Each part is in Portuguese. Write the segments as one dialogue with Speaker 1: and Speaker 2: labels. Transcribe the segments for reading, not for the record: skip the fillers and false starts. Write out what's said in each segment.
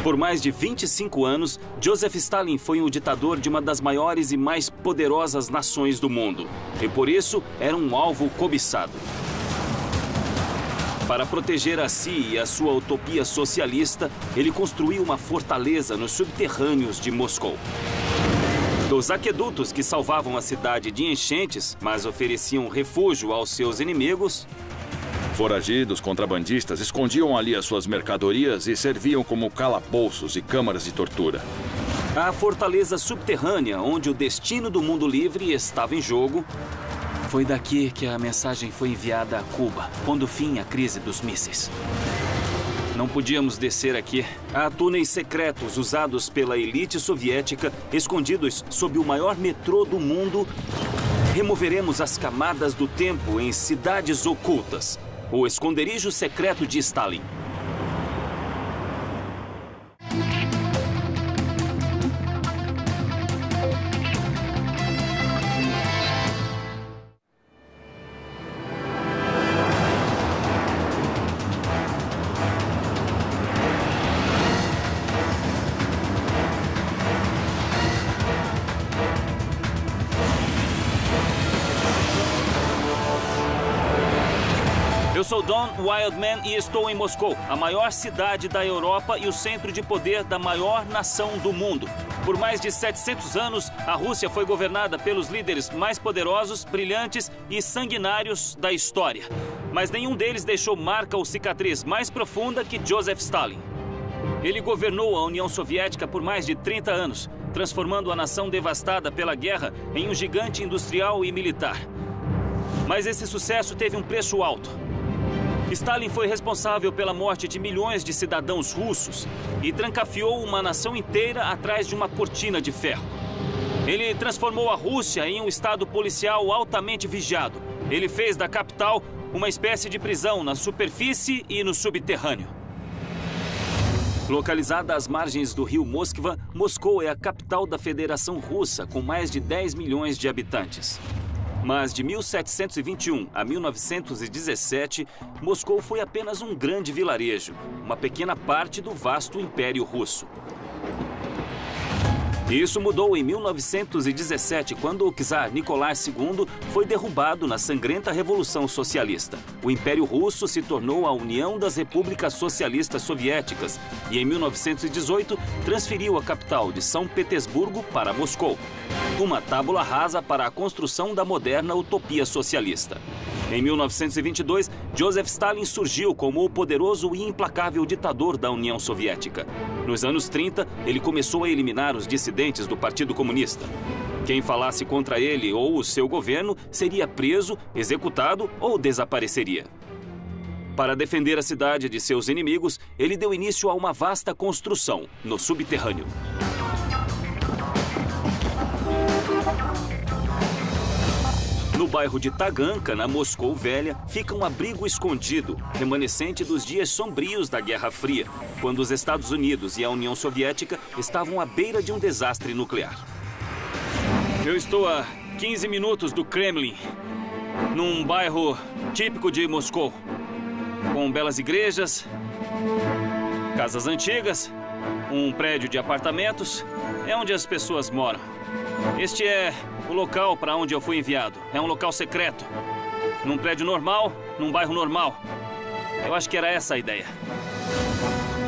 Speaker 1: Por mais de 25 anos, Joseph Stalin foi o ditador de uma das maiores e mais poderosas nações do mundo. E por isso, era um alvo cobiçado. Para proteger a si e a sua utopia socialista, ele construiu uma fortaleza nos subterrâneos de Moscou. Dos aquedutos que salvavam a cidade de enchentes, mas ofereciam refúgio aos seus inimigos,
Speaker 2: foragidos, contrabandistas escondiam ali as suas mercadorias e serviam como calabouços e câmaras de tortura.
Speaker 1: A fortaleza subterrânea, onde o destino do mundo livre estava em jogo. Foi daqui que a mensagem foi enviada a Cuba, pondo fim à crise dos mísseis. Não podíamos descer aqui. Há túneis secretos usados pela elite soviética, escondidos sob o maior metrô do mundo. Removeremos as camadas do tempo em cidades ocultas. O esconderijo secreto de Stalin. Eu sou Don Wildman e estou em Moscou, a maior cidade da Europa e o centro de poder da maior nação do mundo. Por mais de 700 anos, a Rússia foi governada pelos líderes mais poderosos, brilhantes e sanguinários da história. Mas nenhum deles deixou marca ou cicatriz mais profunda que Joseph Stalin. Ele governou a União Soviética por mais de 30 anos, transformando a nação devastada pela guerra em um gigante industrial e militar. Mas esse sucesso teve um preço alto. Stalin foi responsável pela morte de milhões de cidadãos russos e trancafiou uma nação inteira atrás de uma cortina de ferro. Ele transformou a Rússia em um estado policial altamente vigiado. Ele fez da capital uma espécie de prisão na superfície e no subterrâneo. Localizada às margens do rio Moskva, Moscou é a capital da Federação Russa, com mais de 10 milhões de habitantes. Mas de 1721 a 1917, Moscou foi apenas um grande vilarejo, uma pequena parte do vasto Império Russo. Isso mudou em 1917, quando o czar Nicolai II foi derrubado na sangrenta Revolução Socialista. O Império Russo se tornou a União das Repúblicas Socialistas Soviéticas e, em 1918, transferiu a capital de São Petersburgo para Moscou. Uma tábula rasa para a construção da moderna utopia socialista. Em 1922, Joseph Stalin surgiu como o poderoso e implacável ditador da União Soviética. Nos anos 30, ele começou a eliminar os dissidentes do Partido Comunista. Quem falasse contra ele ou o seu governo seria preso, executado ou desapareceria. Para defender a cidade de seus inimigos, ele deu início a uma vasta construção no subterrâneo. No bairro de Taganka, na Moscou Velha, fica um abrigo escondido, remanescente dos dias sombrios da Guerra Fria, quando os Estados Unidos e a União Soviética estavam à beira de um desastre nuclear. Eu estou a 15 minutos do Kremlin, num bairro típico de Moscou, com belas igrejas, casas antigas, um prédio de apartamentos. É onde as pessoas moram. Este é o local para onde eu fui enviado. É um local secreto. Num prédio normal, num bairro normal. Eu acho que era essa a ideia.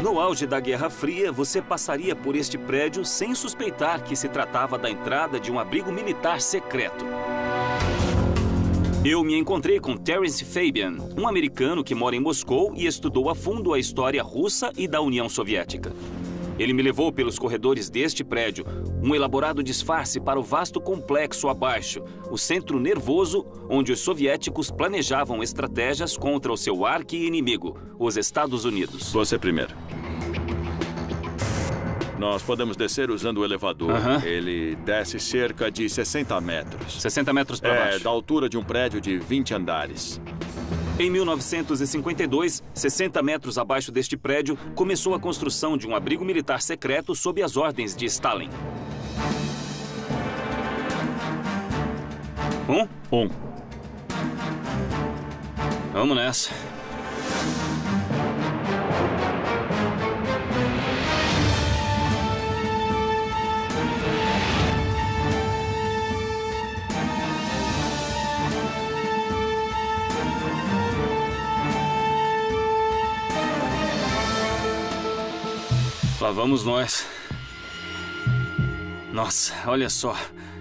Speaker 1: No auge da Guerra Fria, você passaria por este prédio sem suspeitar que se tratava da entrada de um abrigo militar secreto. Eu me encontrei com Terence Fabian, um americano que mora em Moscou e estudou a fundo a história russa e da União Soviética. Ele me levou pelos corredores deste prédio, um elaborado disfarce para o vasto complexo abaixo, o centro nervoso onde os soviéticos planejavam estratégias contra o seu arqui-inimigo, os Estados Unidos.
Speaker 2: Você primeiro. Nós podemos descer usando o elevador. Ele desce cerca de 60 metros.
Speaker 1: 60 metros para baixo.
Speaker 2: Da altura de um prédio de 20 andares.
Speaker 1: Em 1952, 60 metros abaixo deste prédio, começou a construção de um abrigo militar secreto sob as ordens de Stalin. Um. Vamos nessa. Lá vamos nós. Nossa, olha só.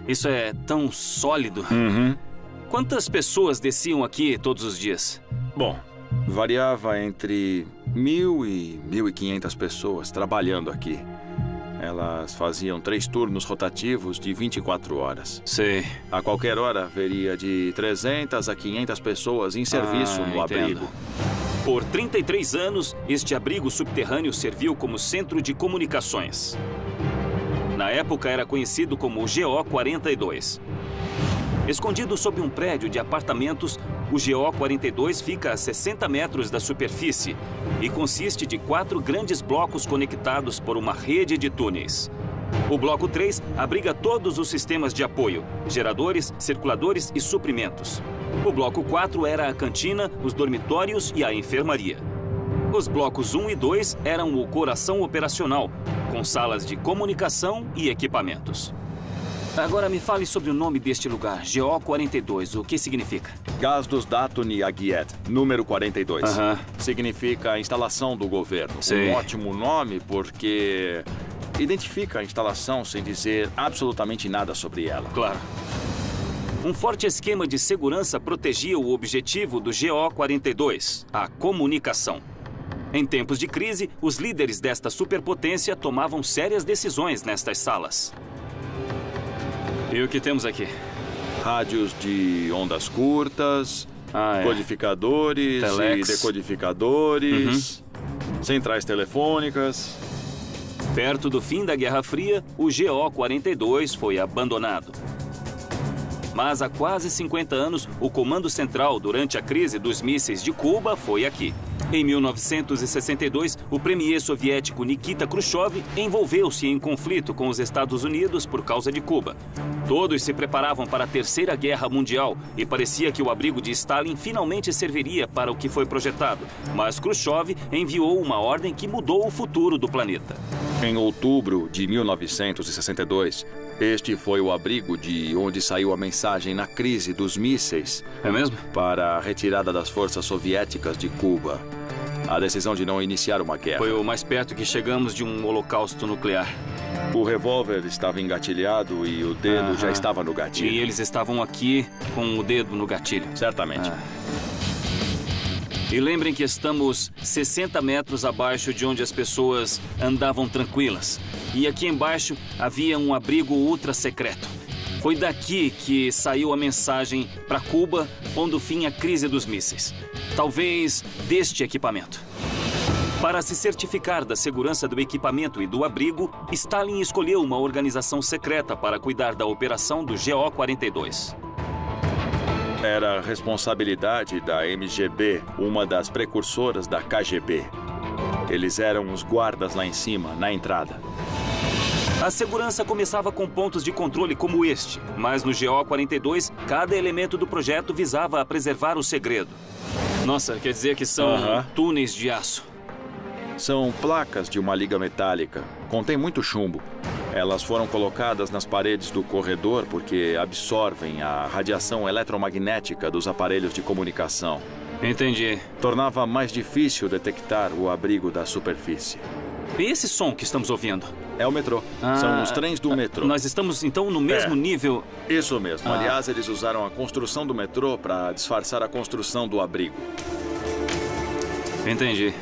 Speaker 1: Isso é tão sólido. Quantas pessoas desciam aqui todos os dias?
Speaker 2: Bom, variava entre 1.000 e 1.500 pessoas trabalhando aqui. Elas faziam 3 turnos rotativos de 24 horas.
Speaker 1: Sei.
Speaker 2: A qualquer hora, haveria de 300 a 500 pessoas em serviço no abrigo.
Speaker 1: Por 33 anos, este abrigo subterrâneo serviu como centro de comunicações. Na época, era conhecido como GO 42. Escondido sob um prédio de apartamentos, o GO 42 fica a 60 metros da superfície e consiste de 4 grandes blocos conectados por uma rede de túneis. O bloco 3 abriga todos os sistemas de apoio, geradores, circuladores e suprimentos. O bloco 4 era a cantina, os dormitórios e a enfermaria. Os blocos 1 e 2 eram o coração operacional, com salas de comunicação e equipamentos. Agora me fale sobre o nome deste lugar, GO 42. O que significa?
Speaker 2: Gasdos Datuni Agiet, número 42. Significa a instalação do governo.
Speaker 1: Sei.
Speaker 2: Um ótimo nome porque identifica a instalação sem dizer absolutamente nada sobre ela.
Speaker 1: Claro. Um forte esquema de segurança protegia o objetivo do GO 42, a comunicação. Em tempos de crise, os líderes desta superpotência tomavam sérias decisões nestas salas. E o que temos aqui?
Speaker 2: Rádios de ondas curtas, codificadores
Speaker 1: Telex.
Speaker 2: e decodificadores, centrais telefônicas.
Speaker 1: Perto do fim da Guerra Fria, o GO 42 foi abandonado. Mas há quase 50 anos, o comando central durante a crise dos mísseis de Cuba foi aqui. Em 1962, o premier soviético Nikita Khrushchev envolveu-se em conflito com os Estados Unidos por causa de Cuba. Todos se preparavam para a Terceira Guerra Mundial e parecia que o abrigo de Stalin finalmente serviria para o que foi projetado. Mas Khrushchev enviou uma ordem que mudou o futuro do planeta.
Speaker 2: Em outubro de 1962, este foi o abrigo de onde saiu a mensagem na crise dos mísseis.
Speaker 1: É mesmo?
Speaker 2: Para a retirada das forças soviéticas de Cuba. A decisão de não iniciar uma guerra.
Speaker 1: Foi o mais perto que chegamos de um holocausto nuclear.
Speaker 2: O revólver estava engatilhado e o dedo já estava no gatilho.
Speaker 1: E eles estavam aqui com o dedo no gatilho.
Speaker 2: Certamente.
Speaker 1: E lembrem que estamos 60 metros abaixo de onde as pessoas andavam tranquilas. E aqui embaixo havia um abrigo ultra secreto. Foi daqui que saiu a mensagem para Cuba, pondo fim à crise dos mísseis. Talvez deste equipamento. Para se certificar da segurança do equipamento e do abrigo, Stalin escolheu uma organização secreta para cuidar da operação do GO 42.
Speaker 2: Era responsabilidade da MGB, uma das precursoras da KGB. Eles eram os guardas lá em cima, na entrada.
Speaker 1: A segurança começava com pontos de controle como este, mas no GO 42, cada elemento do projeto visava a preservar o segredo. Nossa, quer dizer que são túneis de aço.
Speaker 2: São placas de uma liga metálica. Contém muito chumbo. Elas foram colocadas nas paredes do corredor porque absorvem a radiação eletromagnética dos aparelhos de comunicação.
Speaker 1: Entendi.
Speaker 2: Tornava mais difícil detectar o abrigo da superfície.
Speaker 1: E esse som que estamos ouvindo?
Speaker 2: É o metrô. São os trens do metrô.
Speaker 1: Nós estamos, então, no mesmo nível...
Speaker 2: Isso mesmo. Aliás, eles usaram a construção do metrô para disfarçar a construção do abrigo.
Speaker 1: Entendi.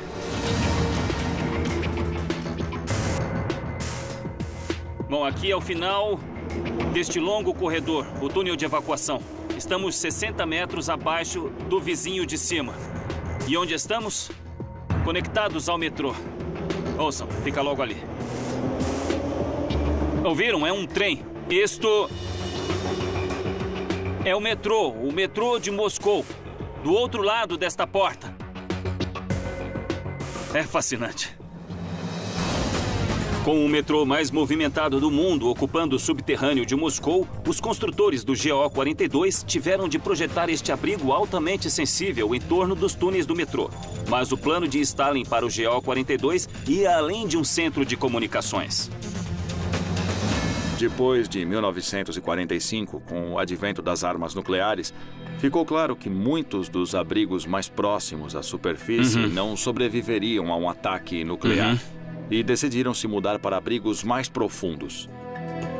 Speaker 1: Bom, aqui é o final deste longo corredor, o túnel de evacuação. Estamos 60 metros abaixo do vizinho de cima. E onde estamos? Conectados ao metrô. Ouçam, fica logo ali. Ouviram? É um trem. Isto é o metrô de Moscou, do outro lado desta porta. É fascinante. Com o metrô mais movimentado do mundo ocupando o subterrâneo de Moscou, os construtores do GO 42 tiveram de projetar este abrigo altamente sensível em torno dos túneis do metrô. Mas o plano de Stalin para o GO 42 ia além de um centro de comunicações.
Speaker 2: Depois de 1945, com o advento das armas nucleares, ficou claro que muitos dos abrigos mais próximos à superfície não sobreviveriam a um ataque nuclear. e decidiram se mudar para abrigos mais profundos.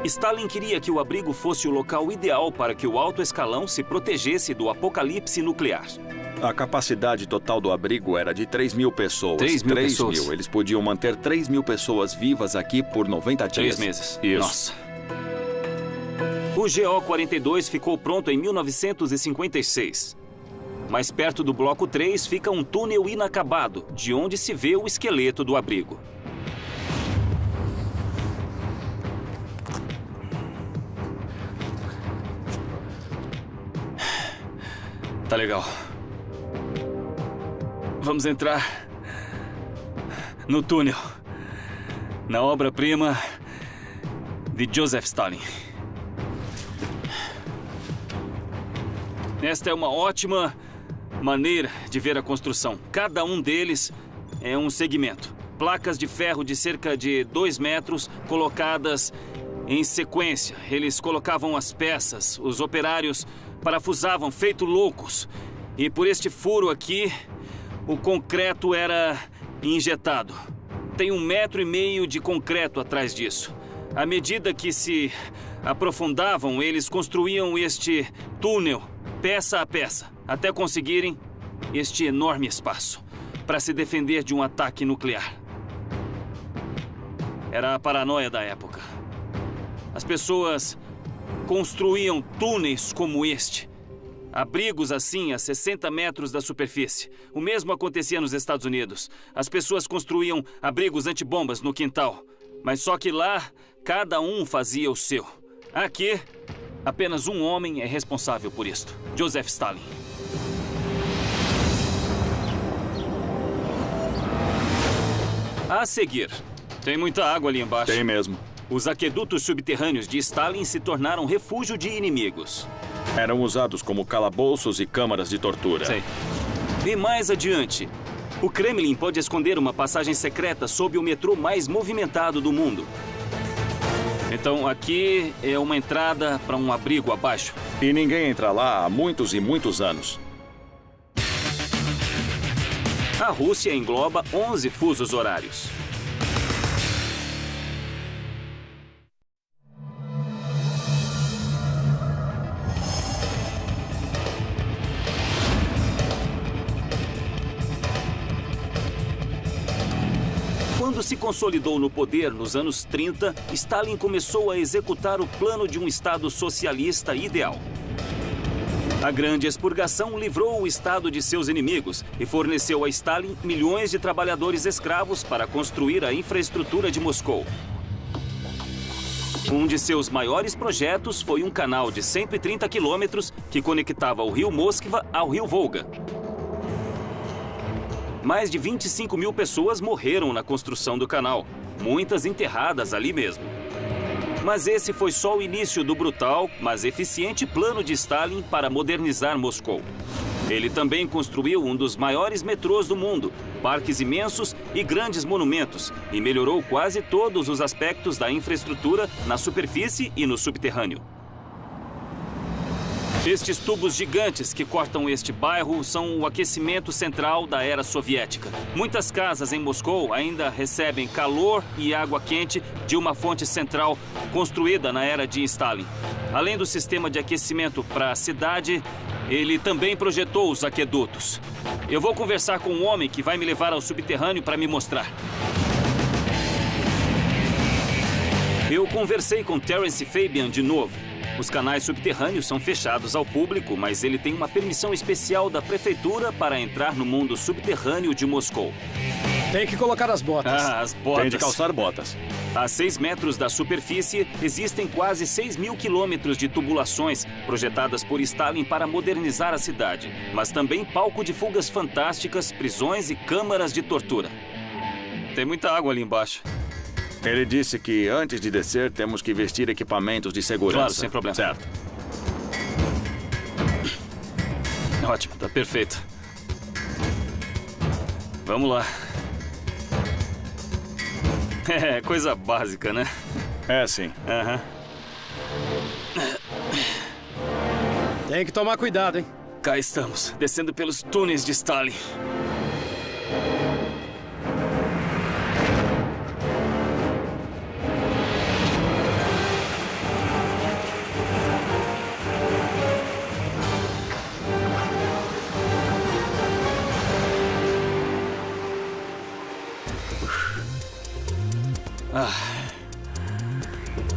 Speaker 1: Stalin queria que o abrigo fosse o local ideal para que o alto escalão se protegesse do apocalipse nuclear.
Speaker 2: A capacidade total do abrigo era de 3.000 pessoas.
Speaker 1: 3.000 pessoas?
Speaker 2: 3.000. Eles podiam manter 3.000 pessoas vivas aqui por 90 dias.
Speaker 1: 3 meses.
Speaker 2: Isso.
Speaker 1: Nossa. O GO-42 ficou pronto em 1956. Mais perto do Bloco 3 fica um túnel inacabado, de onde se vê o esqueleto do abrigo. Tá legal. Vamos entrar no túnel, na obra-prima de Joseph Stalin. Esta é uma ótima maneira de ver a construção. Cada um deles é um segmento. Placas de ferro de cerca de 2 metros colocadas em sequência. Eles colocavam as peças, os operários parafusavam feito loucos. E por este furo aqui, o concreto era injetado. Tem 1,5 metro de concreto atrás disso. À medida que se aprofundavam, eles construíam este túnel, peça a peça, até conseguirem este enorme espaço para se defender de um ataque nuclear. Era a paranoia da época. As pessoas construíam túneis como este, abrigos assim a 60 metros da superfície. O mesmo acontecia nos Estados Unidos. As pessoas construíam abrigos antibombas no quintal, mas só que lá, cada um fazia o seu. Aqui, apenas um homem é responsável por isto: Joseph Stalin. A seguir, tem muita água ali embaixo.
Speaker 2: Tem mesmo.
Speaker 1: Os aquedutos subterrâneos de Stalin se tornaram refúgio de inimigos.
Speaker 2: Eram usados como calabouços e câmaras de tortura.
Speaker 1: Sim. E mais adiante, o Kremlin pode esconder uma passagem secreta sob o metrô mais movimentado do mundo. Então aqui é uma entrada para um abrigo abaixo.
Speaker 2: E ninguém entra lá há muitos e muitos anos.
Speaker 1: A Rússia engloba 11 fusos horários. Quando se consolidou no poder nos anos 30, Stalin começou a executar o plano de um Estado socialista ideal. A grande expurgação livrou o Estado de seus inimigos e forneceu a Stalin milhões de trabalhadores escravos para construir a infraestrutura de Moscou. Um de seus maiores projetos foi um canal de 130 quilômetros que conectava o rio Moskva ao rio Volga. Mais de 25.000 pessoas morreram na construção do canal, muitas enterradas ali mesmo. Mas esse foi só o início do brutal, mas eficiente plano de Stalin para modernizar Moscou. Ele também construiu um dos maiores metrôs do mundo, parques imensos e grandes monumentos, e melhorou quase todos os aspectos da infraestrutura na superfície e no subterrâneo. Estes tubos gigantes que cortam este bairro são o aquecimento central da era soviética. Muitas casas em Moscou ainda recebem calor e água quente de uma fonte central construída na era de Stalin. Além do sistema de aquecimento para a cidade, ele também projetou os aquedutos. Eu vou conversar com um homem que vai me levar ao subterrâneo para me mostrar. Eu conversei com Terence Fabian de novo. Os canais subterrâneos são fechados ao público, mas ele tem uma permissão especial da prefeitura para entrar no mundo subterrâneo de Moscou.
Speaker 3: Tem que colocar as botas.
Speaker 1: Ah, as botas.
Speaker 2: Tem de calçar botas.
Speaker 1: A 6 metros da superfície, existem quase 6.000 quilômetros de tubulações projetadas por Stalin para modernizar a cidade, mas também palco de fugas fantásticas, prisões e câmaras de tortura. Tem muita água ali embaixo.
Speaker 2: Ele disse que antes de descer temos que vestir equipamentos de segurança.
Speaker 1: Claro, sem problema.
Speaker 2: Certo.
Speaker 1: Ótimo, tá perfeito. Vamos lá. É, coisa básica, né?
Speaker 2: É, sim.
Speaker 1: Aham.
Speaker 3: Tem que tomar cuidado, hein?
Speaker 1: Cá estamos, descendo pelos túneis de Stalin.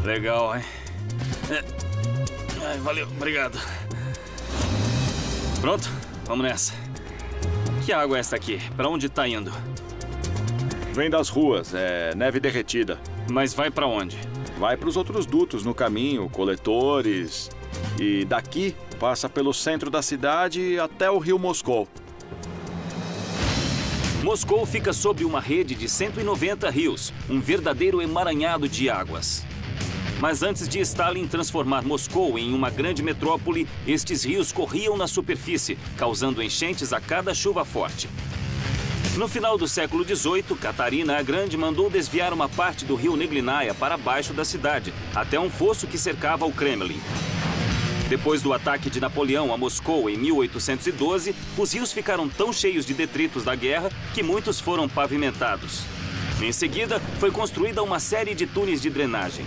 Speaker 1: Legal, hein? Valeu, obrigado. Pronto? Vamos nessa. Que água é essa aqui? Pra onde tá indo?
Speaker 2: Vem das ruas, é neve derretida.
Speaker 1: Mas vai pra onde?
Speaker 2: Vai para os outros dutos no caminho, coletores. E daqui passa pelo centro da cidade até o rio Moscou.
Speaker 1: Moscou fica sob uma rede de 190 rios, um verdadeiro emaranhado de águas. Mas antes de Stalin transformar Moscou em uma grande metrópole, estes rios corriam na superfície, causando enchentes a cada chuva forte. No final do século XVIII, Catarina a Grande mandou desviar uma parte do rio Neglinaia para baixo da cidade, até um fosso que cercava o Kremlin. Depois do ataque de Napoleão a Moscou em 1812, os rios ficaram tão cheios de detritos da guerra que muitos foram pavimentados. Em seguida, foi construída uma série de túneis de drenagem.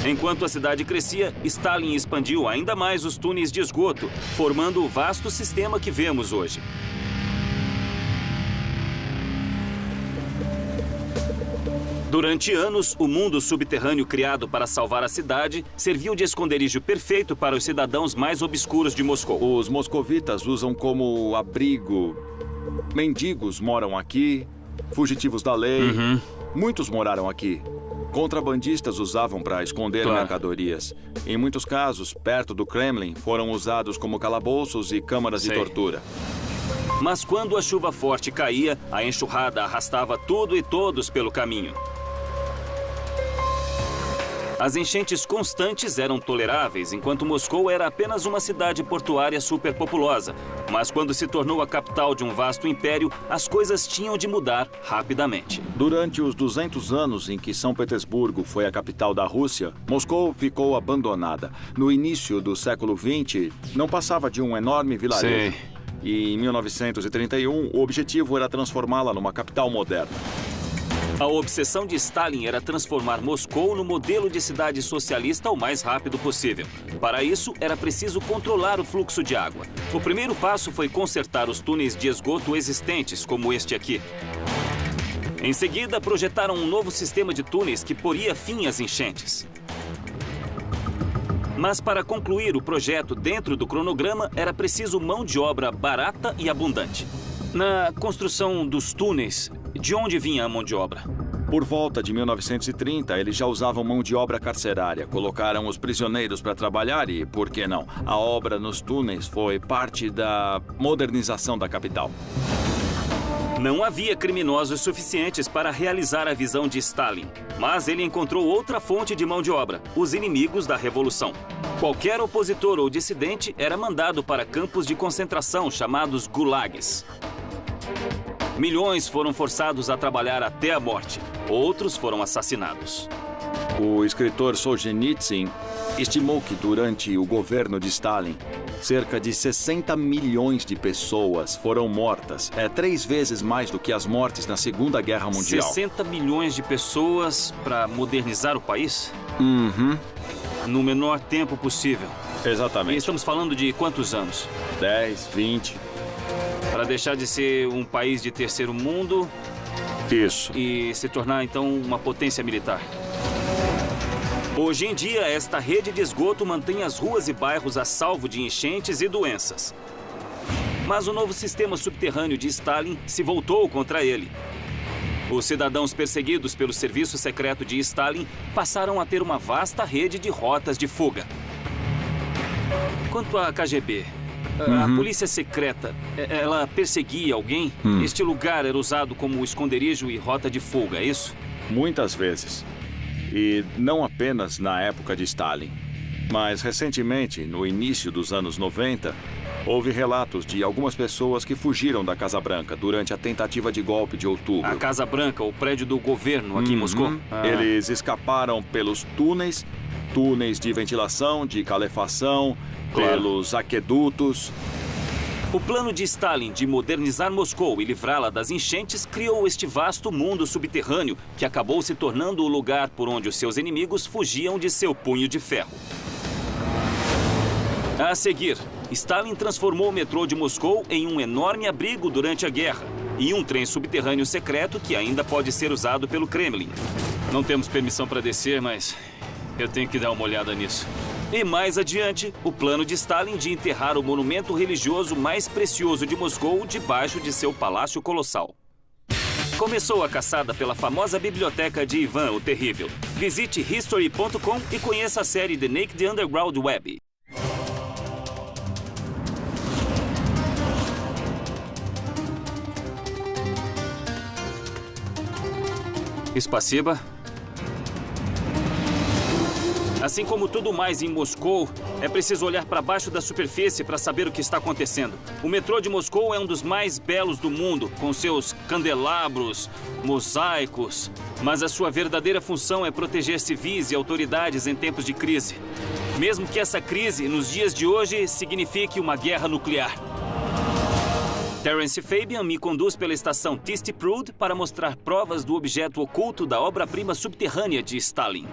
Speaker 1: Enquanto a cidade crescia, Stalin expandiu ainda mais os túneis de esgoto, formando o vasto sistema que vemos hoje. Durante anos, o mundo subterrâneo criado para salvar a cidade serviu de esconderijo perfeito para os cidadãos mais obscuros de Moscou.
Speaker 2: Os moscovitas usam como abrigo. Mendigos moram aqui, fugitivos da lei. Muitos moraram aqui. Contrabandistas usavam para esconder mercadorias. Em muitos casos, perto do Kremlin, foram usados como calabouços e câmaras de tortura.
Speaker 1: Mas quando a chuva forte caía, a enxurrada arrastava tudo e todos pelo caminho. As enchentes constantes eram toleráveis, enquanto Moscou era apenas uma cidade portuária superpopulosa. Mas quando se tornou a capital de um vasto império, as coisas tinham de mudar rapidamente.
Speaker 2: Durante os 200 anos em que São Petersburgo foi a capital da Rússia, Moscou ficou abandonada. No início do século XX, não passava de um enorme vilarejo. E em 1931, o objetivo era transformá-la numa capital moderna.
Speaker 1: A obsessão de Stalin era transformar Moscou no modelo de cidade socialista o mais rápido possível. Para isso, era preciso controlar o fluxo de água. O primeiro passo foi consertar os túneis de esgoto existentes, como este aqui. Em seguida, projetaram um novo sistema de túneis que poria fim às enchentes. Mas para concluir o projeto dentro do cronograma, era preciso mão de obra barata e abundante. Na construção dos túneis, de onde vinha a mão de obra?
Speaker 2: Por volta de 1930, eles já usavam mão de obra carcerária. Colocaram os prisioneiros para trabalhar e, por que não, a obra nos túneis foi parte da modernização da capital.
Speaker 1: Não havia criminosos suficientes para realizar a visão de Stalin, mas ele encontrou outra fonte de mão de obra, os inimigos da Revolução. Qualquer opositor ou dissidente era mandado para campos de concentração chamados gulags. Milhões foram forçados a trabalhar até a morte, outros foram assassinados.
Speaker 2: O escritor Solzhenitsyn estimou que durante o governo de Stalin, cerca de 60 milhões de pessoas foram mortas. É 3 vezes mais do que as mortes na Segunda Guerra Mundial.
Speaker 1: 60 milhões de pessoas para modernizar o país? No menor tempo possível.
Speaker 2: Exatamente.
Speaker 1: E estamos falando de quantos anos?
Speaker 2: 10, 20.
Speaker 1: Para deixar de ser um país de terceiro mundo...
Speaker 2: Isso.
Speaker 1: E se tornar, então, uma potência militar. Hoje em dia, esta rede de esgoto mantém as ruas e bairros a salvo de enchentes e doenças. Mas o novo sistema subterrâneo de Stalin se voltou contra ele. Os cidadãos perseguidos pelo serviço secreto de Stalin passaram a ter uma vasta rede de rotas de fuga. Quanto à KGB, a polícia secreta, ela perseguia alguém? Este lugar era usado como esconderijo e rota de fuga, é isso?
Speaker 2: Muitas vezes. E não apenas na época de Stalin. Mas recentemente, no início dos anos 90, houve relatos de algumas pessoas que fugiram da Casa Branca durante a tentativa de golpe de outubro.
Speaker 1: A Casa Branca, o prédio do governo aqui em Moscou?
Speaker 2: Eles escaparam pelos túneis de ventilação, de calefação, pelos aquedutos.
Speaker 1: O plano de Stalin de modernizar Moscou e livrá-la das enchentes criou este vasto mundo subterrâneo que acabou se tornando o lugar por onde os seus inimigos fugiam de seu punho de ferro. A seguir, Stalin transformou o metrô de Moscou em um enorme abrigo durante a guerra. e um trem subterrâneo secreto que ainda pode ser usado pelo Kremlin. Não temos permissão para descer, mas eu tenho que dar uma olhada nisso. E mais adiante, o plano de Stalin de enterrar o monumento religioso mais precioso de Moscou debaixo de seu palácio colossal. Começou a caçada pela famosa biblioteca de Ivan o Terrível. Visite history.com e conheça a série The Naked Underground Web. Spasiba. Assim como tudo mais em Moscou, é preciso olhar para baixo da superfície para saber o que está acontecendo. O metrô de Moscou é um dos mais belos do mundo, com seus candelabros, mosaicos. Mas a sua verdadeira função é proteger civis e autoridades em tempos de crise. Mesmo que essa crise, nos dias de hoje, signifique uma guerra nuclear. Terence Fabian me conduz pela estação Tistiprude para mostrar provas do objeto oculto da obra-prima subterrânea de Stalin.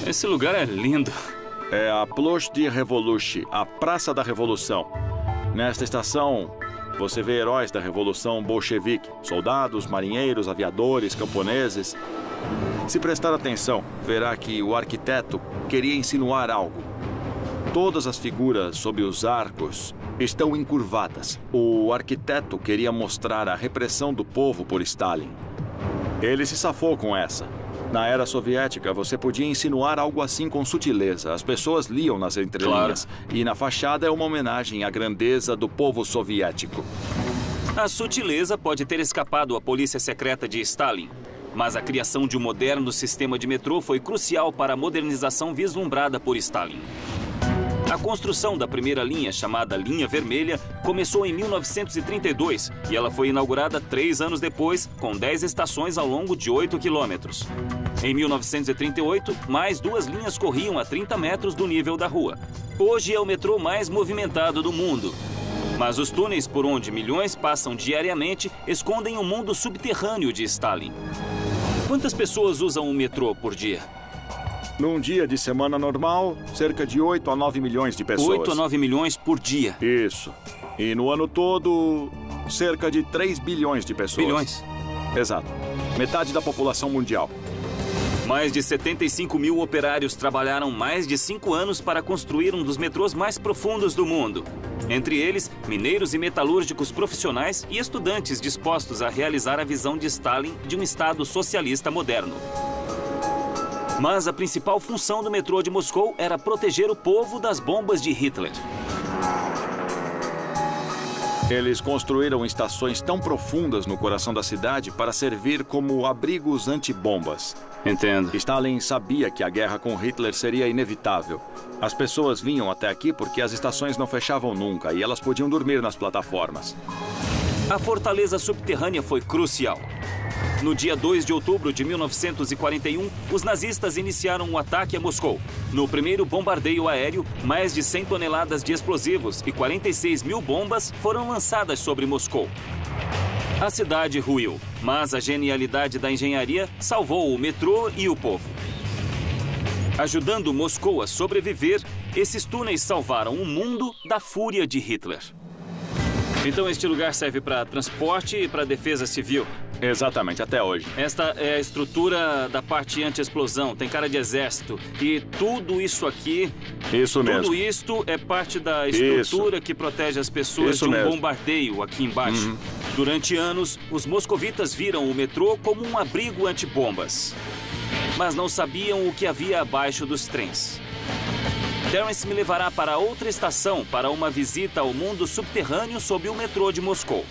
Speaker 1: Esse lugar é lindo.
Speaker 2: É a Ploshd Revolution, a Praça da Revolução. Nesta estação, você vê heróis da Revolução Bolchevique, soldados, marinheiros, aviadores, camponeses. Se prestar atenção, verá que o arquiteto queria insinuar algo. Todas as figuras sob os arcos estão encurvadas. O arquiteto queria mostrar a repressão do povo por Stalin. Ele se safou com essa. Na era soviética, você podia insinuar algo assim com sutileza. As pessoas liam nas entrelinhas. Claro. E na fachada é uma homenagem à grandeza do povo soviético.
Speaker 1: A sutileza pode ter escapado à polícia secreta de Stalin. Mas a criação de um moderno sistema de metrô foi crucial para a modernização vislumbrada por Stalin. A construção da primeira linha, chamada Linha Vermelha, começou em 1932 e ela foi inaugurada 3 anos depois, com 10 estações ao longo de 8 quilômetros. Em 1938, mais 2 linhas corriam a 30 metros do nível da rua. Hoje é o metrô mais movimentado do mundo. Mas os túneis por onde milhões passam diariamente escondem o mundo subterrâneo de Stalin. Quantas pessoas usam o metrô por dia?
Speaker 2: Num dia de semana normal, cerca de 8 a 9 milhões de pessoas.
Speaker 1: 8 a 9 milhões por dia.
Speaker 2: Isso. E no ano todo, cerca de 3 bilhões de pessoas.
Speaker 1: Bilhões?
Speaker 2: Exato. Metade da população mundial.
Speaker 1: Mais de 75 mil operários trabalharam mais de 5 anos para construir um dos metrôs mais profundos do mundo. Entre eles, mineiros e metalúrgicos profissionais e estudantes dispostos a realizar a visão de Stalin de um Estado socialista moderno. Mas a principal função do metrô de Moscou era proteger o povo das bombas de Hitler.
Speaker 2: Eles construíram estações tão profundas no coração da cidade para servir como abrigos antibombas.
Speaker 1: Entendo.
Speaker 2: Stalin sabia que a guerra com Hitler seria inevitável. As pessoas vinham até aqui porque as estações não fechavam nunca e elas podiam dormir nas plataformas.
Speaker 1: A fortaleza subterrânea foi crucial. No dia 2 de outubro de 1941, os nazistas iniciaram um ataque a Moscou. No primeiro bombardeio aéreo, mais de 100 toneladas de explosivos e 46 mil bombas foram lançadas sobre Moscou. A cidade ruiu, mas a genialidade da engenharia salvou o metrô e o povo. Ajudando Moscou a sobreviver, esses túneis salvaram o mundo da fúria de Hitler. Então este lugar serve para transporte e para defesa civil?
Speaker 2: Exatamente, até hoje.
Speaker 1: Esta é a estrutura da parte anti-explosão, tem cara de exército. E tudo isso aqui...
Speaker 2: Isso mesmo.
Speaker 1: Tudo isto é parte da estrutura que protege as pessoas de um bombardeio aqui embaixo. Durante anos, os moscovitas viram o metrô como um abrigo antibombas. Mas não sabiam o que havia abaixo dos trens. Terence me levará para outra estação para uma visita ao mundo subterrâneo sob o metrô de Moscou.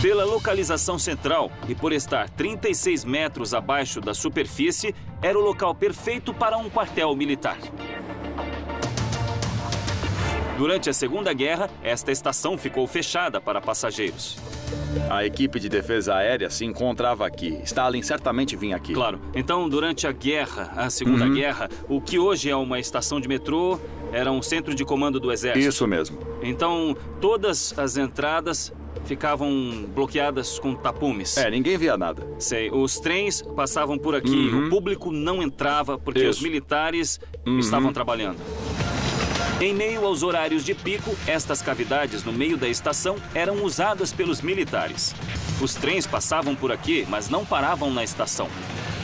Speaker 1: Pela localização central e por estar 36 metros abaixo da superfície, era o local perfeito para um quartel militar. Durante a Segunda Guerra, esta estação ficou fechada para passageiros.
Speaker 2: A equipe de defesa aérea se encontrava aqui. Stalin certamente vinha aqui.
Speaker 1: Claro. Então, durante a Segunda Guerra, o que hoje é uma estação de metrô era um centro de comando do exército.
Speaker 2: Isso mesmo.
Speaker 1: Então, todas as entradas ficavam bloqueadas com tapumes.
Speaker 2: Ninguém via nada.
Speaker 1: Sei. Os trens passavam por aqui. O público não entrava porque os militares estavam trabalhando. Em meio aos horários de pico, estas cavidades no meio da estação eram usadas pelos militares. Os trens passavam por aqui, mas não paravam na estação.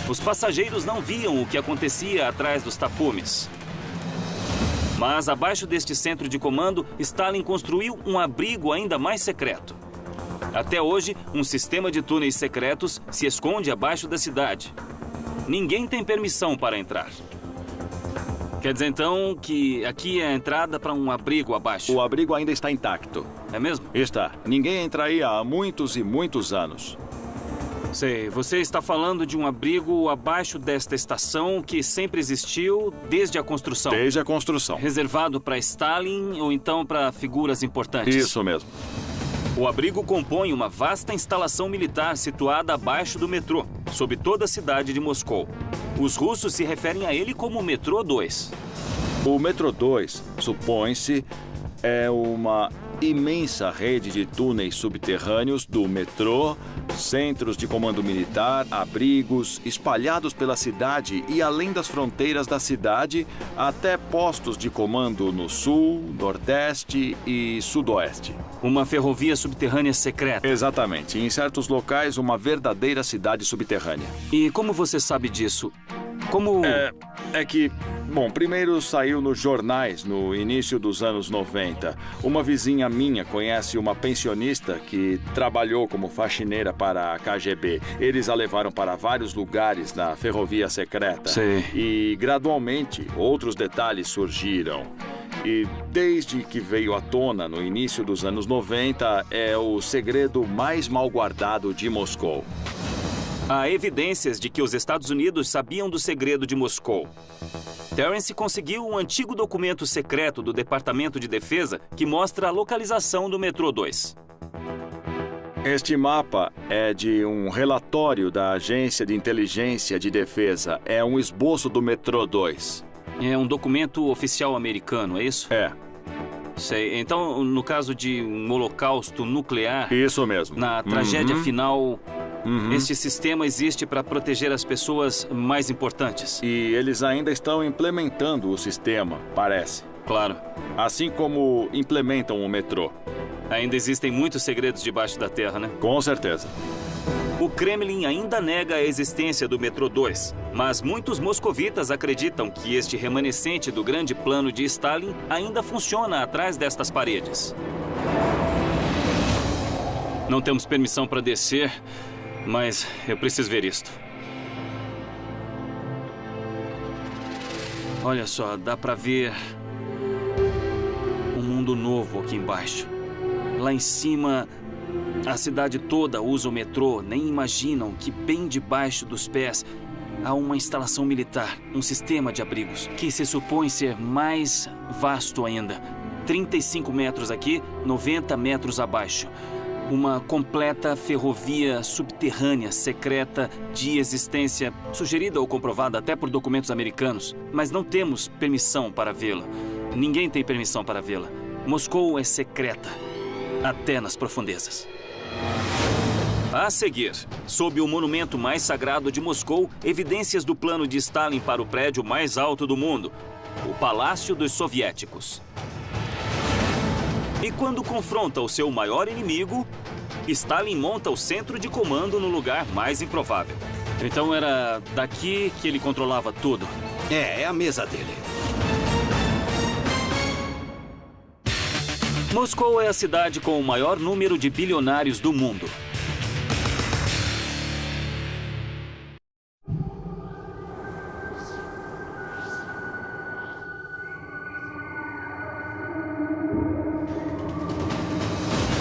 Speaker 1: Os passageiros não viam o que acontecia atrás dos tapumes. Mas abaixo deste centro de comando, Stalin construiu um abrigo ainda mais secreto. Até hoje, um sistema de túneis secretos se esconde abaixo da cidade. Ninguém tem permissão para entrar. Quer dizer, então, que aqui é a entrada para um abrigo abaixo.
Speaker 2: O abrigo ainda está intacto.
Speaker 1: É mesmo?
Speaker 2: Está. Ninguém entra aí há muitos e muitos anos.
Speaker 1: Sei. Você está falando de um abrigo abaixo desta estação que sempre existiu desde a construção.
Speaker 2: Desde a construção.
Speaker 1: Reservado para Stalin ou então para figuras importantes.
Speaker 2: Isso mesmo.
Speaker 1: O abrigo compõe uma vasta instalação militar situada abaixo do metrô, sob toda a cidade de Moscou. Os russos se referem a ele como Metrô 2.
Speaker 2: O Metrô 2, supõe-se, é uma imensa rede de túneis subterrâneos do metrô, centros de comando militar, abrigos, espalhados pela cidade e além das fronteiras da cidade, até postos de comando no sul, nordeste e sudoeste.
Speaker 1: Uma ferrovia subterrânea secreta.
Speaker 2: Exatamente. Em certos locais, uma verdadeira cidade subterrânea.
Speaker 1: E como você sabe disso? Como...
Speaker 2: É que, bom, primeiro saiu nos jornais no início dos anos 90. Uma vizinha minha conhece uma pensionista que trabalhou como faxineira para a KGB. Eles a levaram para vários lugares na ferrovia secreta.
Speaker 1: Sei.
Speaker 2: E, gradualmente, outros detalhes surgiram. E desde que veio à tona no início dos anos 90, é o segredo mais mal guardado de Moscou.
Speaker 1: Há evidências de que os Estados Unidos sabiam do segredo de Moscou. Terence conseguiu um antigo documento secreto do Departamento de Defesa que mostra a localização do Metrô 2.
Speaker 2: Este mapa é de um relatório da Agência de Inteligência de Defesa. É um esboço do Metrô 2.
Speaker 1: É um documento oficial americano, é isso?
Speaker 2: É.
Speaker 1: Sei. Então, no caso de um holocausto nuclear...
Speaker 2: Isso mesmo.
Speaker 1: Na tragédia final... Este sistema existe para proteger as pessoas mais importantes.
Speaker 2: E eles ainda estão implementando o sistema, parece.
Speaker 1: Claro.
Speaker 2: Assim como implementam o metrô.
Speaker 1: Ainda existem muitos segredos debaixo da terra, né?
Speaker 2: Com certeza.
Speaker 1: O Kremlin ainda nega a existência do Metrô 2, mas muitos moscovitas acreditam que este remanescente do grande plano de Stalin ainda funciona atrás destas paredes. Não temos permissão para descer, mas eu preciso ver isto. Olha só, dá para ver um mundo novo aqui embaixo. Lá em cima, a cidade toda usa o metrô. Nem imaginam que bem debaixo dos pés há uma instalação militar, um sistema de abrigos, que se supõe ser mais vasto ainda. 35 metros aqui, 90 metros abaixo. Uma completa ferrovia subterrânea, secreta, de existência, sugerida ou comprovada até por documentos americanos. Mas não temos permissão para vê-la. Ninguém tem permissão para vê-la. Moscou é secreta, até nas profundezas. A seguir, sob o monumento mais sagrado de Moscou, evidências do plano de Stalin para o prédio mais alto do mundo, o Palácio dos Soviéticos. E quando confronta o seu maior inimigo, Stalin monta o centro de comando no lugar mais improvável. Então era daqui que ele controlava tudo.
Speaker 4: É a mesa dele.
Speaker 1: Moscou é a cidade com o maior número de bilionários do mundo.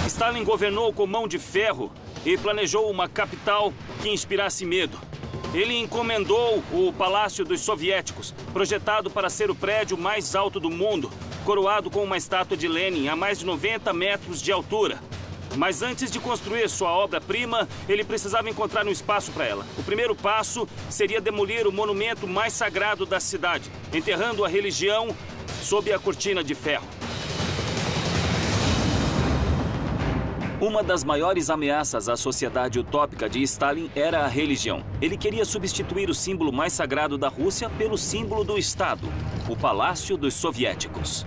Speaker 1: Stalin governou com mão de ferro e planejou uma capital que inspirasse medo. Ele encomendou o Palácio dos Soviéticos, projetado para ser o prédio mais alto do mundo. coroado com uma estátua de Lenin a mais de 90 metros de altura. Mas antes de construir sua obra-prima, ele precisava encontrar um espaço para ela. O primeiro passo seria demolir o monumento mais sagrado da cidade, enterrando a religião sob a cortina de ferro. Uma das maiores ameaças à sociedade utópica de Stalin era a religião. Ele queria substituir o símbolo mais sagrado da Rússia pelo símbolo do Estado, o Palácio dos Soviéticos.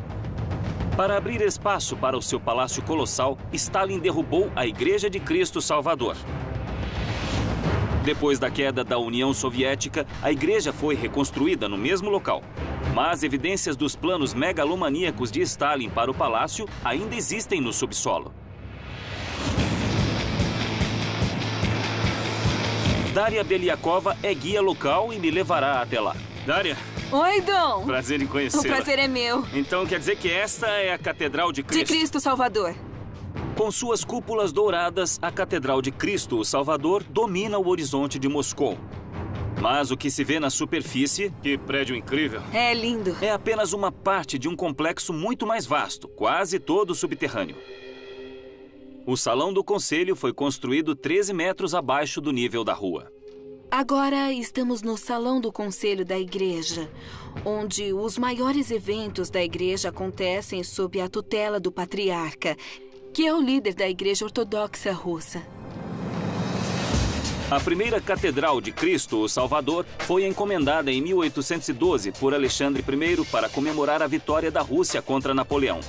Speaker 1: Para abrir espaço para o seu palácio colossal, Stalin derrubou a Igreja de Cristo Salvador. Depois da queda da União Soviética, a igreja foi reconstruída no mesmo local. Mas evidências dos planos megalomaníacos de Stalin para o palácio ainda existem no subsolo. Daria Beliakova é guia local e me levará até lá. Daria,
Speaker 4: Oi, Dom.
Speaker 1: prazer em
Speaker 4: O
Speaker 1: conhecê-la.
Speaker 4: prazer é meu.
Speaker 1: Então quer dizer que esta é a Catedral de
Speaker 4: De
Speaker 1: Cristo?
Speaker 4: Cristo Salvador.
Speaker 1: Com suas cúpulas douradas, a Catedral de Cristo, o Salvador, domina o horizonte de Moscou. Mas o que se vê na superfície, que prédio incrível,
Speaker 4: É lindo.
Speaker 1: é apenas uma parte de um complexo muito mais vasto, quase todo subterrâneo. O Salão do Conselho foi construído 13 metros abaixo do nível da rua.
Speaker 4: Agora estamos no Salão do Conselho da Igreja, onde os maiores eventos da Igreja acontecem sob a tutela do Patriarca, que é o líder da Igreja Ortodoxa Russa.
Speaker 1: A primeira Catedral de Cristo, o Salvador, foi encomendada em 1812 por Alexandre I para comemorar a vitória da Rússia contra Napoleão.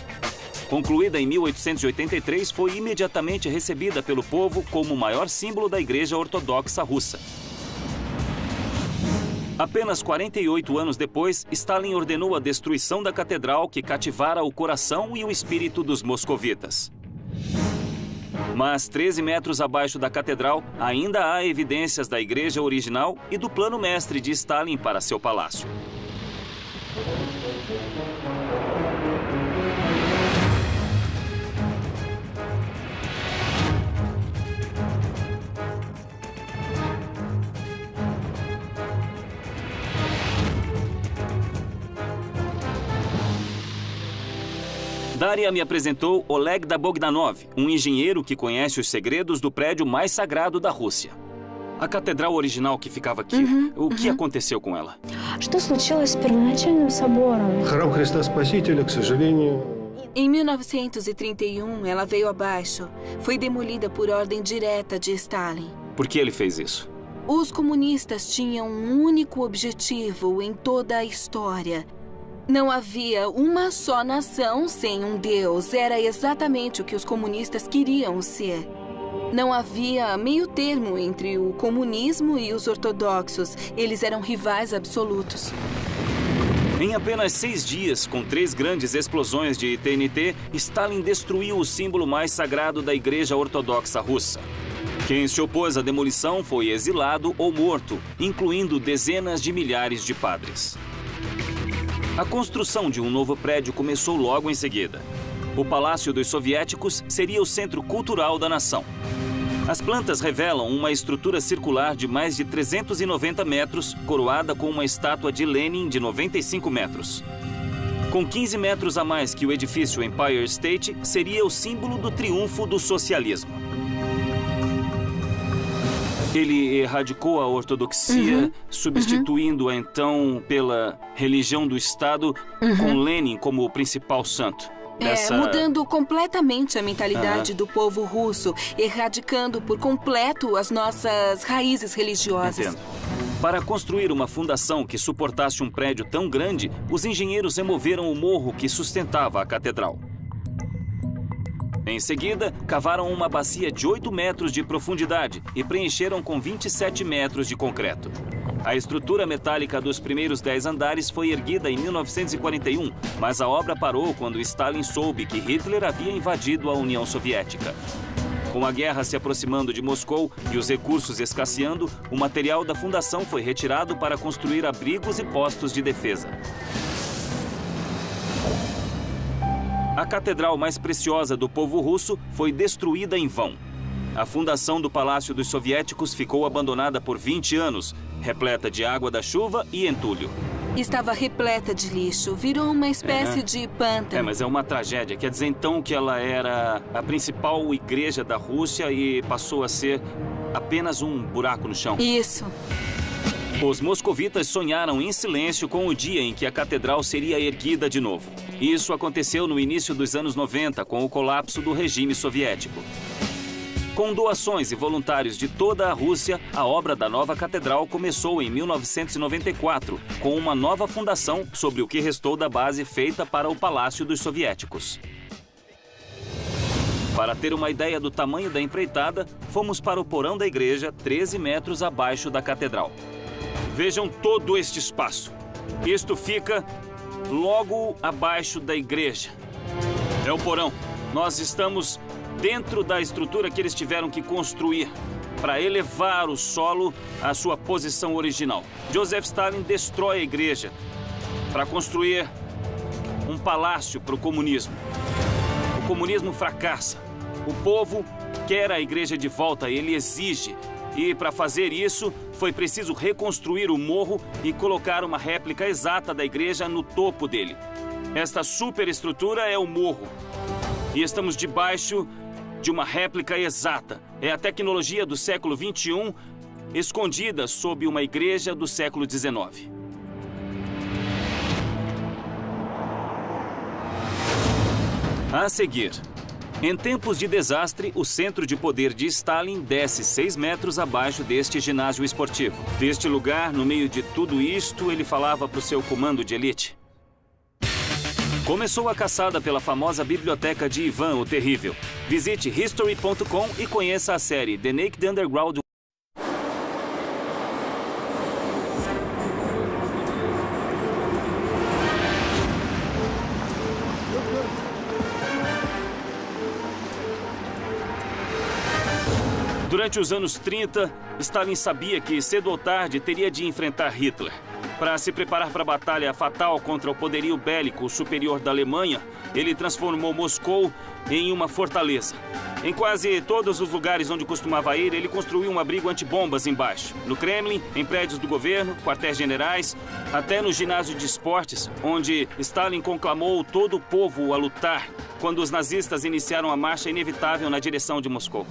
Speaker 1: Concluída em 1883, foi imediatamente recebida pelo povo como o maior símbolo da Igreja Ortodoxa Russa. Apenas 48 anos depois, Stalin ordenou a destruição da catedral que cativara o coração e o espírito dos moscovitas. Mas 13 metros abaixo da catedral, ainda há evidências da igreja original e do plano mestre de Stalin para seu palácio. Daria me apresentou Oleg Bogdanov, um engenheiro que conhece os segredos do prédio mais sagrado da Rússia. A catedral original que ficava aqui, o que aconteceu com ela?
Speaker 5: Что случилось с первоначальным собором?
Speaker 6: Храм Христа Спасителя, к сожалению,
Speaker 4: Em 1931, ela veio abaixo. Foi demolida por ordem direta de Stalin.
Speaker 1: Por que ele fez isso?
Speaker 4: Os comunistas tinham um único objetivo em toda a história. Não havia uma só nação sem um Deus. Era exatamente o que os comunistas queriam ser. Não havia meio termo entre o comunismo e os ortodoxos. Eles eram rivais absolutos.
Speaker 1: Em apenas 6 dias, com 3 grandes explosões de TNT, Stalin destruiu o símbolo mais sagrado da Igreja Ortodoxa Russa. Quem se opôs à demolição foi exilado ou morto, incluindo dezenas de milhares de padres. A construção de um novo prédio começou logo em seguida. O Palácio dos Soviéticos seria o centro cultural da nação. As plantas revelam uma estrutura circular de mais de 390 metros, coroada com uma estátua de Lenin de 95 metros. Com 15 metros a mais que o edifício Empire State, seria o símbolo do triunfo do socialismo. Ele erradicou a ortodoxia, substituindo-a então pela religião do Estado, com Lenin como o principal santo.
Speaker 4: Mudando completamente a mentalidade do povo russo, erradicando por completo as nossas raízes religiosas.
Speaker 1: Entendo. Para construir uma fundação que suportasse um prédio tão grande, os engenheiros removeram o morro que sustentava a catedral. Em seguida, cavaram uma bacia de 8 metros de profundidade e preencheram com 27 metros de concreto. A estrutura metálica dos primeiros 10 andares foi erguida em 1941, mas a obra parou quando Stalin soube que Hitler havia invadido a União Soviética. Com a guerra se aproximando de Moscou e os recursos escasseando, o material da fundação foi retirado para construir abrigos e postos de defesa. A catedral mais preciosa do povo russo foi destruída em vão. A fundação do Palácio dos Soviéticos ficou abandonada por 20 anos, repleta de água da chuva e entulho.
Speaker 4: Estava repleta de lixo. Virou uma espécie de pântano.
Speaker 1: Mas é uma tragédia. Quer dizer, então, que ela era a principal igreja da Rússia e passou a ser apenas um buraco no chão.
Speaker 4: Isso.
Speaker 1: Os moscovitas sonharam em silêncio com o dia em que a catedral seria erguida de novo. Isso aconteceu no início dos anos 90, com o colapso do regime soviético. Com doações e voluntários de toda a Rússia, a obra da nova catedral começou em 1994, com uma nova fundação sobre o que restou da base feita para o Palácio dos Soviéticos. Para ter uma ideia do tamanho da empreitada, fomos para o porão da igreja, 13 metros abaixo da catedral. Vejam todo este espaço. Isto fica logo abaixo da igreja. É o porão. Nós estamos dentro da estrutura que eles tiveram que construir para elevar o solo à sua posição original. Joseph Stalin destrói a igreja para construir um palácio para o comunismo. O comunismo fracassa. O povo quer a igreja de volta, ele exige. E para fazer isso, foi preciso reconstruir o morro e colocar uma réplica exata da igreja no topo dele. Esta superestrutura é o morro. E estamos debaixo de uma réplica exata. É a tecnologia do século XXI escondida sob uma igreja do século XIX. A seguir, em tempos de desastre, o centro de poder de Stalin desce 6 metros abaixo deste ginásio esportivo. Deste lugar, no meio de tudo isto, ele falava para o seu comando de elite. Começou a caçada pela famosa biblioteca de Ivan o Terrível. Visite History.com e conheça a série The Naked Underground. Durante os anos 30, Stalin sabia que cedo ou tarde teria de enfrentar Hitler. Para se preparar para a batalha fatal contra o poderio bélico superior da Alemanha, ele transformou Moscou em uma fortaleza. Em quase todos os lugares onde costumava ir, ele construiu um abrigo antibombas embaixo. No Kremlin, em prédios do governo, quartéis generais, até no ginásio de esportes, onde Stalin conclamou todo o povo a lutar quando os nazistas iniciaram a marcha inevitável na direção de Moscou.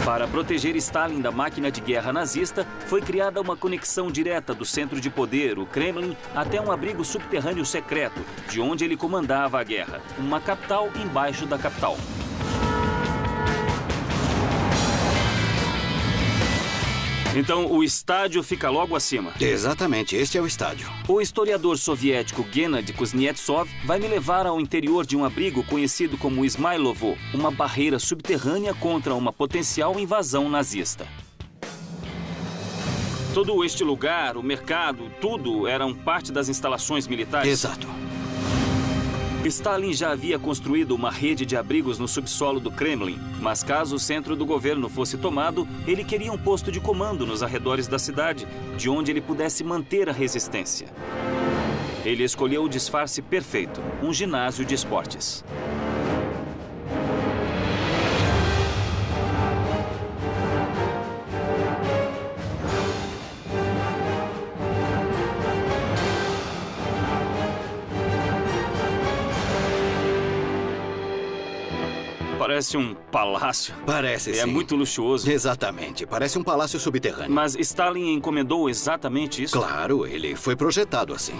Speaker 1: Para proteger Stalin da máquina de guerra nazista, foi criada uma conexão direta do centro de poder, o Kremlin, até um abrigo subterrâneo secreto, de onde ele comandava a guerra. Uma capital embaixo da capital. Então, o estádio fica logo acima.
Speaker 7: Exatamente, este é o estádio.
Speaker 1: O historiador soviético Gennady Kuznetsov vai me levar ao interior de um abrigo conhecido como Ismailovo, uma barreira subterrânea contra uma potencial invasão nazista. Todo este lugar, o mercado, tudo eram parte das instalações militares?
Speaker 7: Exato.
Speaker 1: Stalin já havia construído uma rede de abrigos no subsolo do Kremlin, mas caso o centro do governo fosse tomado, ele queria um posto de comando nos arredores da cidade, de onde ele pudesse manter a resistência. Ele escolheu o disfarce perfeito, um ginásio de esportes. Parece um palácio.
Speaker 7: Parece, sim.
Speaker 1: É muito luxuoso.
Speaker 7: Exatamente. Parece um palácio subterrâneo.
Speaker 1: Mas Stalin encomendou exatamente isso?
Speaker 7: Claro, ele foi projetado assim.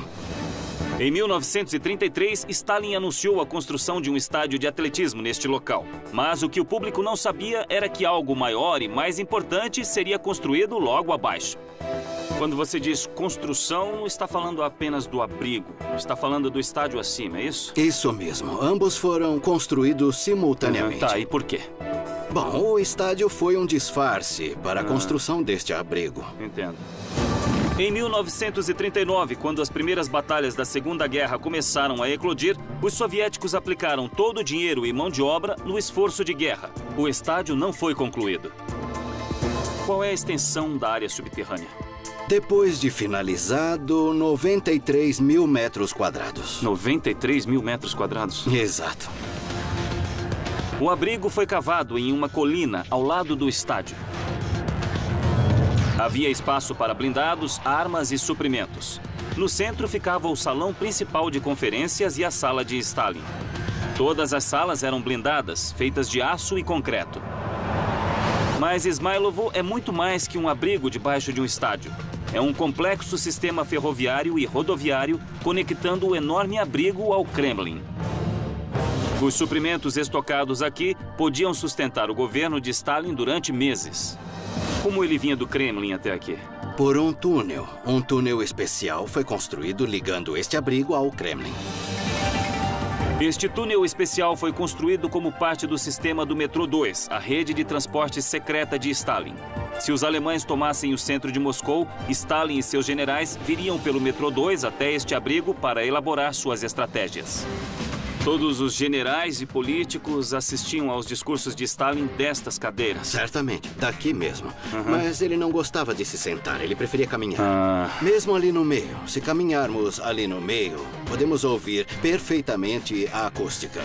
Speaker 1: Em 1933, Stalin anunciou a construção de um estádio de atletismo neste local. Mas o que o público não sabia era que algo maior e mais importante seria construído logo abaixo. Quando você diz construção, não está falando apenas do abrigo. Está falando do estádio acima, é isso?
Speaker 7: Isso mesmo. Ambos foram construídos simultaneamente.
Speaker 1: Tá, e por quê?
Speaker 7: Bom, o estádio foi um disfarce para a construção deste abrigo.
Speaker 1: Entendo. Em 1939, quando as primeiras batalhas da Segunda Guerra começaram a eclodir, os soviéticos aplicaram todo o dinheiro e mão de obra no esforço de guerra. O estádio não foi concluído. Qual é a extensão da área subterrânea?
Speaker 7: Depois de finalizado, 93 mil metros quadrados.
Speaker 1: 93 mil metros quadrados?
Speaker 7: Exato.
Speaker 1: O abrigo foi cavado em uma colina ao lado do estádio. Havia espaço para blindados, armas e suprimentos. No centro ficava o salão principal de conferências e a sala de Stalin. Todas as salas eram blindadas, feitas de aço e concreto. Mas Ismailovo é muito mais que um abrigo debaixo de um estádio. É um complexo sistema ferroviário e rodoviário conectando o enorme abrigo ao Kremlin. Os suprimentos estocados aqui podiam sustentar o governo de Stalin durante meses. Como ele vinha do Kremlin até aqui?
Speaker 7: Por um túnel. Um túnel especial foi construído ligando este abrigo ao Kremlin.
Speaker 1: Este túnel especial foi construído como parte do sistema do Metrô 2, a rede de transporte secreta de Stalin. Se os alemães tomassem o centro de Moscou, Stalin e seus generais viriam pelo Metrô 2 até este abrigo para elaborar suas estratégias. Todos os generais e políticos assistiam aos discursos de Stalin destas cadeiras.
Speaker 7: Certamente, daqui mesmo. Mas ele não gostava de se sentar, ele preferia caminhar. Mesmo ali no meio, se caminharmos ali no meio, podemos ouvir perfeitamente a acústica.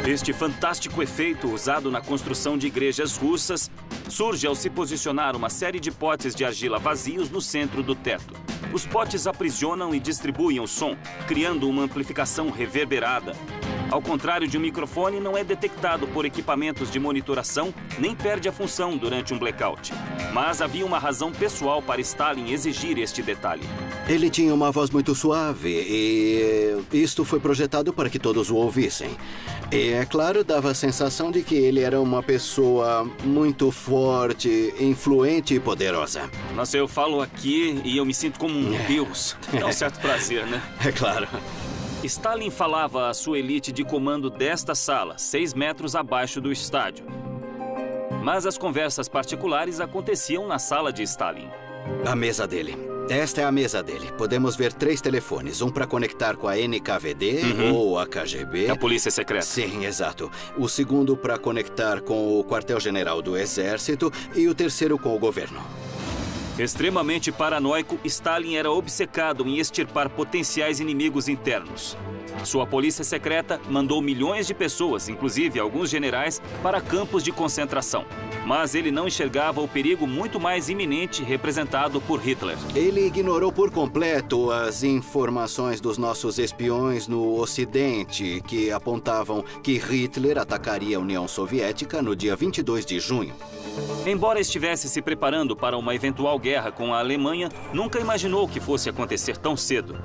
Speaker 1: Este fantástico efeito usado na construção de igrejas russas surge ao se posicionar uma série de potes de argila vazios no centro do teto. Os potes aprisionam e distribuem o som, criando uma amplificação reverberada. Ao contrário de um microfone, não é detectado por equipamentos de monitoração, nem perde a função durante um blackout. Mas havia uma razão pessoal para Stalin exigir este detalhe.
Speaker 7: Ele tinha uma voz muito suave e isto foi projetado para que todos o ouvissem. E, é claro, dava a sensação de que ele era uma pessoa muito forte, influente e poderosa.
Speaker 1: Nossa, eu falo aqui e eu me sinto como um deus. É um certo prazer, né?
Speaker 7: É claro.
Speaker 1: Stalin falava à sua elite de comando desta sala, 6 metros abaixo do estádio. Mas as conversas particulares aconteciam na sala de Stalin.
Speaker 7: A mesa dele. Esta é a mesa dele. Podemos ver 3 telefones. Um para conectar com a NKVD ou a KGB.
Speaker 1: A polícia secreta.
Speaker 7: Sim, exato. O segundo para conectar com o quartel-general do Exército e o terceiro com o governo.
Speaker 1: Extremamente paranoico, Stalin era obcecado em extirpar potenciais inimigos internos. Sua polícia secreta mandou milhões de pessoas, inclusive alguns generais, para campos de concentração. Mas ele não enxergava o perigo muito mais iminente representado por Hitler.
Speaker 7: Ele ignorou por completo as informações dos nossos espiões no Ocidente, que apontavam que Hitler atacaria a União Soviética no dia 22 de junho.
Speaker 1: Embora estivesse se preparando para uma eventual guerra com a Alemanha, nunca imaginou que fosse acontecer tão cedo.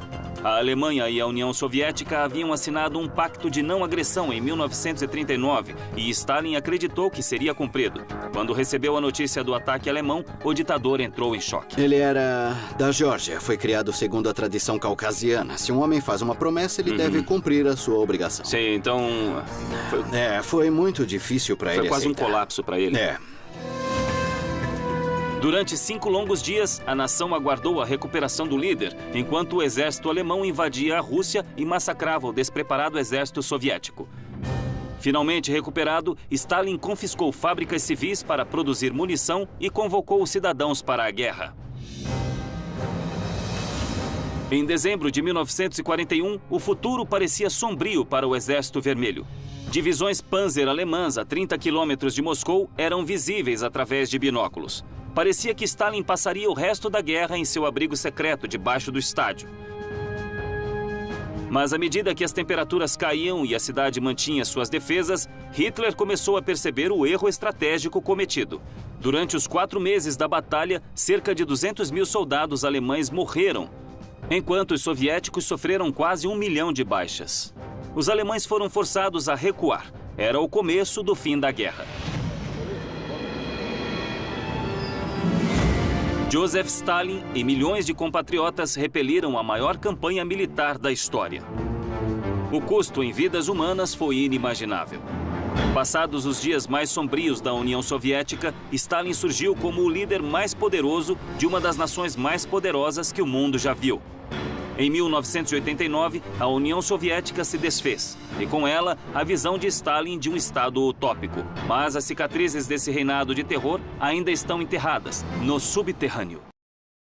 Speaker 1: A Alemanha e a União Soviética haviam assinado um pacto de não agressão em 1939 e Stalin acreditou que seria cumprido. Quando recebeu a notícia do ataque alemão, o ditador entrou em choque.
Speaker 7: Ele era da Geórgia, foi criado segundo a tradição caucasiana. Se um homem faz uma promessa, ele deve cumprir a sua obrigação.
Speaker 1: Sim, então...
Speaker 7: Foi muito difícil para ele
Speaker 1: Foi quase
Speaker 7: aceitar.
Speaker 1: Um colapso para ele. Durante 5 longos dias, a nação aguardou a recuperação do líder, enquanto o exército alemão invadia a Rússia e massacrava o despreparado exército soviético. Finalmente recuperado, Stalin confiscou fábricas civis para produzir munição e convocou os cidadãos para a guerra. Em dezembro de 1941, o futuro parecia sombrio para o Exército Vermelho. Divisões Panzer alemãs a 30 quilômetros de Moscou eram visíveis através de binóculos. Parecia que Stalin passaria o resto da guerra em seu abrigo secreto debaixo do estádio. Mas à medida que as temperaturas caíam e a cidade mantinha suas defesas, Hitler começou a perceber o erro estratégico cometido. Durante os 4 meses da batalha, cerca de 200 mil soldados alemães morreram, enquanto os soviéticos sofreram quase 1 milhão de baixas. Os alemães foram forçados a recuar. Era o começo do fim da guerra. Joseph Stalin e milhões de compatriotas repeliram a maior campanha militar da história. O custo em vidas humanas foi inimaginável. Passados os dias mais sombrios da União Soviética, Stalin surgiu como o líder mais poderoso de uma das nações mais poderosas que o mundo já viu. Em 1989, a União Soviética se desfez, e com ela, a visão de Stalin de um Estado utópico. Mas as cicatrizes desse reinado de terror ainda estão enterradas no subterrâneo.